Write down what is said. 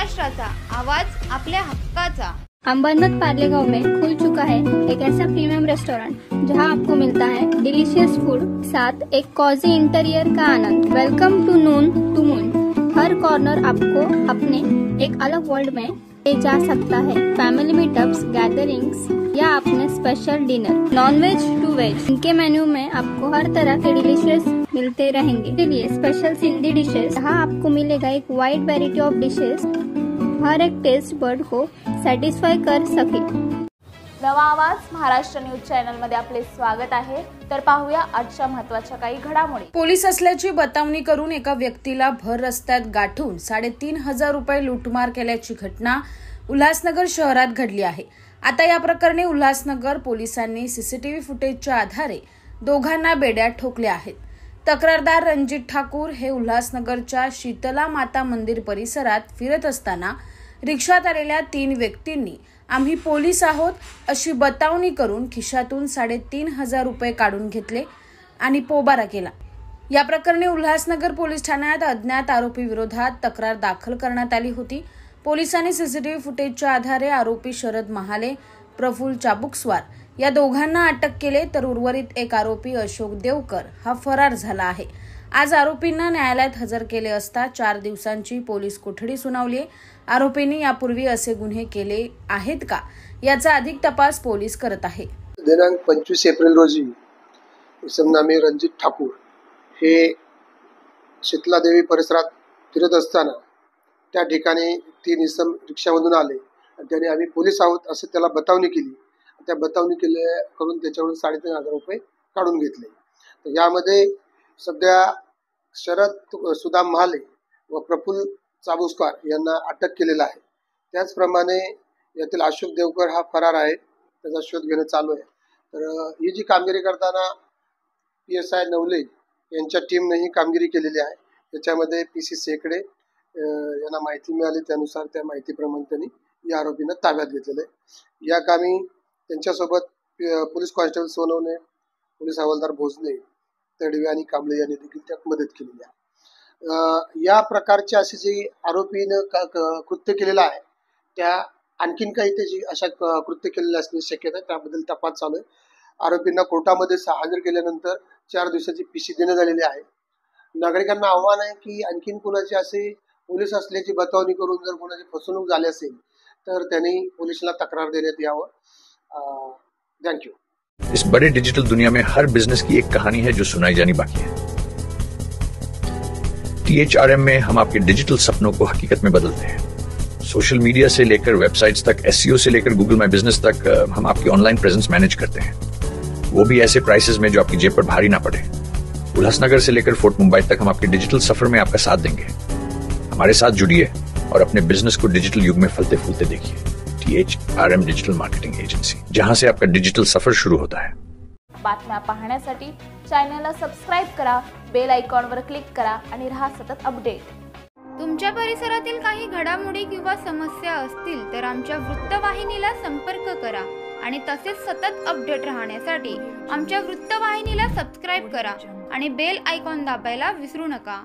महाराष्ट्राचा आवाज आपल्या हक्काचा। अंबरनाथ पार्लेगांव में खुल चुका है एक ऐसा प्रीमियम रेस्टोरेंट जहां आपको मिलता है डिलीशियस फूड साथ एक कॉजी इंटीरियर का आनंद। Welcome to Noon to Moon. हर कॉर्नर आपको अपने एक अलग वर्ल्ड में ले जा सकता है। फैमिली मीटअप्स, गैदरिंग्स या अपने special dinner, non veg to veg, इनके मेन्यू में आपको हर तरह के डिलीशियस मिलते रहेंगे। इसलिए स्पेशल सिंधी डिशेस, जहाँ आपको मिलेगा एक वाइड वैरायटी ऑफ डिशेस, हर एक टेस्ट बर्ड को सॅटिस्फाय कर सके। नवा आवाज महाराष्ट्र न्यूज चॅनल मध्ये आपले स्वागत आहे। तर पाहूया आजच्या महत्त्वाच्या काही घडामोडी। पोलीस असल्याची बतावणी करून एका व्यक्तीला भर रस्त्यात गाठून 3,500 रुपये लूटमार केल्याची घटना उल्हासनगर शहरात घडली आहे। आता या प्रकरणी उल्हासनगर पोलिसांनी सीसीटीव्ही फुटेजच्या आधारे दोघांना बेड्यात ठोकले आहेत। तक्रारदार रणजित ठाकूर हे उल्हासनगरच्या शीतला माता मंदिर परिसरात फिरत असताना रिक्षात आलेल्या 3 व्यक्तींनी आम्ही पोलीस आहोत अशी बतावणी करून खिशातून 3,500 रुपये काढून घेतले आणि पोबारा केला। या प्रकरणी उल्हासनगर पोलीस ठाण्यात अज्ञात आरोपी विरोधात तक्रार दाखल करण्यात आली होती। पोलिसांनी सीसीटीव्ही फुटेजच्या आधारे आरोपी शरद महाले, प्रफुल्ल चाबुकस्वार या दोघांना अटक केले, तर उर्वरित एक आरोपी अशोक देवकर हा फरार झाला आहे। आज आरोपींना न्यायालयात हजर केले असता 4 दिवसांची पोलीस कोठडी सुनावली। आरोपींनी यापूर्वी असे गुन्हे केले आहेत का याचा अधिक तपास पोलीस करत आहे। दिनांक 25 एप्रिल रोजी इसम नामे रणजित ठाकूर हे शीतलादेवी परिसरात फिरत असताना त्या ठिकाणी 3 इसम रिक्षामधून आले आणि त्याने आम्ही पोलीस आहोत असे त्याला बतावणी केली। त्या बतावणी करून त्याच्याकडून 3,500 रुपये काढून घेतले। तर यामध्ये सध्या शरद सुदाम महाले व प्रफुल्ल चाबुकस्वार यांना अटक केलेला आहे। त्याचप्रमाणे यातील अशोक देवकर हा फरार आहे, त्याचा शोध घेणं चालू आहे। तर ही जी कामगिरी करताना PSI नवले यांच्या टीमने ही कामगिरी केलेली आहे। त्याच्यामध्ये PC शेकडे यांना माहिती मिळाली, त्यानुसार त्या माहितीप्रमाणे त्यांनी या आरोपींना ताब्यात घेतलेले आहे। या कामी त्यांच्यासोबत पोलीस कॉन्स्टेबल सोनवणे, पोलीस हवालदार भोजने, तडवे आणि कांबळे यांनी देखील त्यात मदत केलेली आहे। या प्रकारचे असे जे आरोपीनं कृत्य केलेलं आहे त्या आणखीन काही त्याची अशा कृत्य केलेले असण्याची शक्यता आहे, त्याबद्दल तपास चालू आहे। आरोपींना कोर्टामध्ये हजर केल्यानंतर 4 दिवसाची PC देण्यात आलेली आहे। नागरिकांना आव्हान आहे की आणखीन कुणाचे असे पोलीस असल्याची बतावणी करून जर कोणाची फसवणूक झाली असेल तर त्यांनी पोलिसांना तक्रार देण्यात यावं। Thank you. इस बड़े डिजिटल दुनिया में हर बिजनेस की एक कहानी है जो सुनाई जानी बाकी है। THRM में हम आपके डिजिटल सपनों को हकीकत में बदलते हैं। सोशल मीडिया से लेकर वेबसाइट्स तक, SEO से लेकर गूगल माई बिजनेस तक हम आपकी ऑनलाइन प्रेजेंस मैनेज करते हैं, वो भी ऐसे प्राइसेस में जो आपकी जेब पर भारी ना पड़े। उल्हासनगर से लेकर फोर्ट मुंबई तक हम आपके डिजिटल सफर में आपका साथ देंगे। हमारे साथ जुड़िए और अपने बिजनेस को डिजिटल युग में फलते फूलते देखिए। THRM डिजिटल मार्केटिंग एजेंसी, जहां से आपका डिजिटल सफर शुरू होता है। बातम्या पाहण्यासाठी चॅनलला सबस्क्राइब करा, बेल आयकॉनवर क्लिक करा आणि रहा सतत अपडेट। तुमच्या परिसरातील काही घडामोडी किंवा समस्या असतील तर आमच्या वृत्तवाहिनीला संपर्क करा आणि तसेच सतत अपडेट राहण्यासाठी आमच्या वृत्तवाहिनीला सबस्क्राइब करा आणि बेल आयकॉन दाबायला विसरू नका।